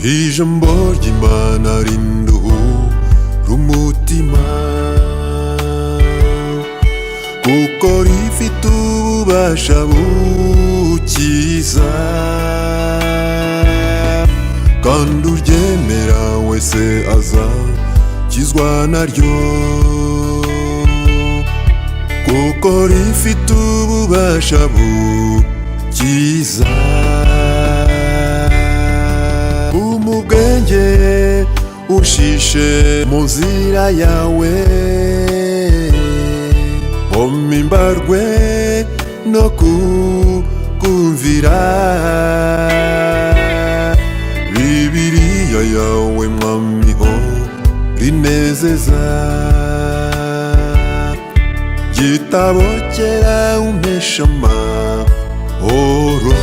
ijambo ry'Imana rinduhura umutima, kuko rifite ububasha bukiza, kandi uryemera wese azakizwa naryo, kuko rifite ububasha bukiza. Umubwenge ushishe mu nzira yawe, umimbarwe no kukumvira. Bibiliya yawe mwami ho rinezeza, gitabo cyera umpesha amahoro.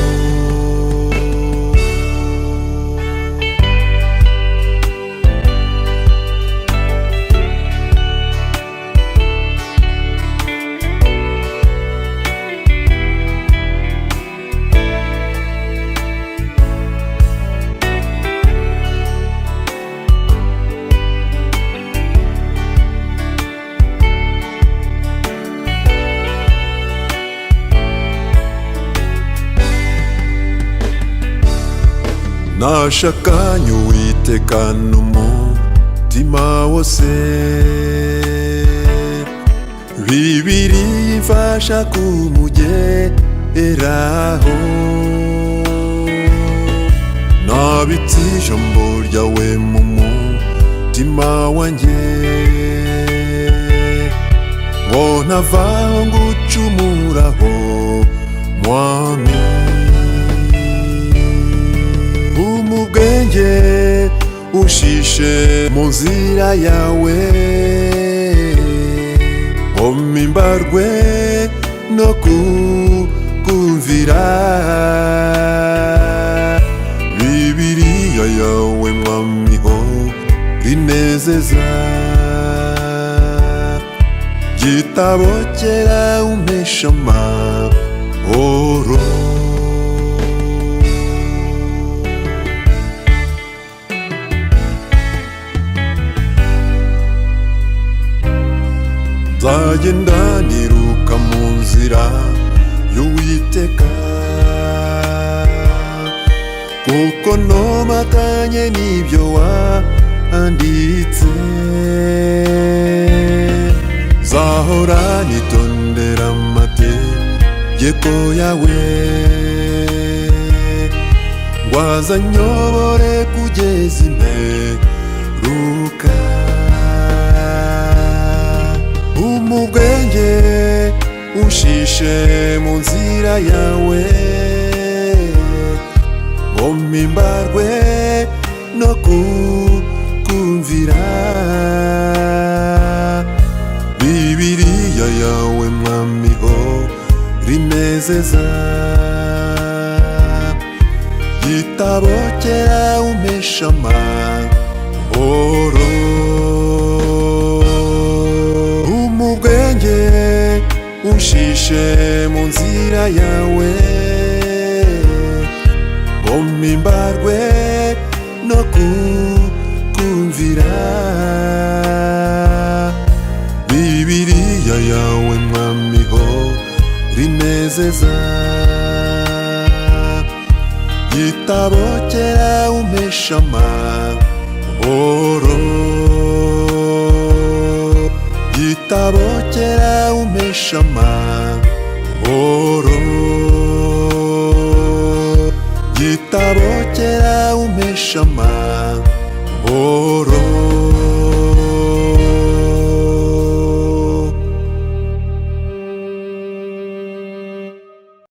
Nashakanye Uwiteka n'umutima wose, Bibiliya imfasha kumugeraho. Nabitse ijambo ryawe mu mutima wanjye, ngo ntavaho ngucumuraho mwami. Umubwenge ushishe mu nzira yawe, umimbarwe no kukumvira. Bibiliya yawe mwami ho rinezeza, gitabo cyera umpesha amahoro. Nzagenda niruka mu nzira y'Uwiteka, kuko nomatanye n'ibyo wanditse. Nzahora nitondera amategeko yawe, ngo azanyobore kugeza imperuka. Umubwenge ushishe mu nzira yawe, umimbarwe no kukumvira. Bibiliya yawe mwami ho rinezeza, gitabo cyera umpesha amahoro. Umubwenge ushishe mu nzira yawe, umimbarwe no kukumvira. Bibiliya yawe mwami ho rinezeza, gitabo cyera umpesha amahoro. Gitabo cyera umpesha amahoro, gitabo cyera umpesha amahoro.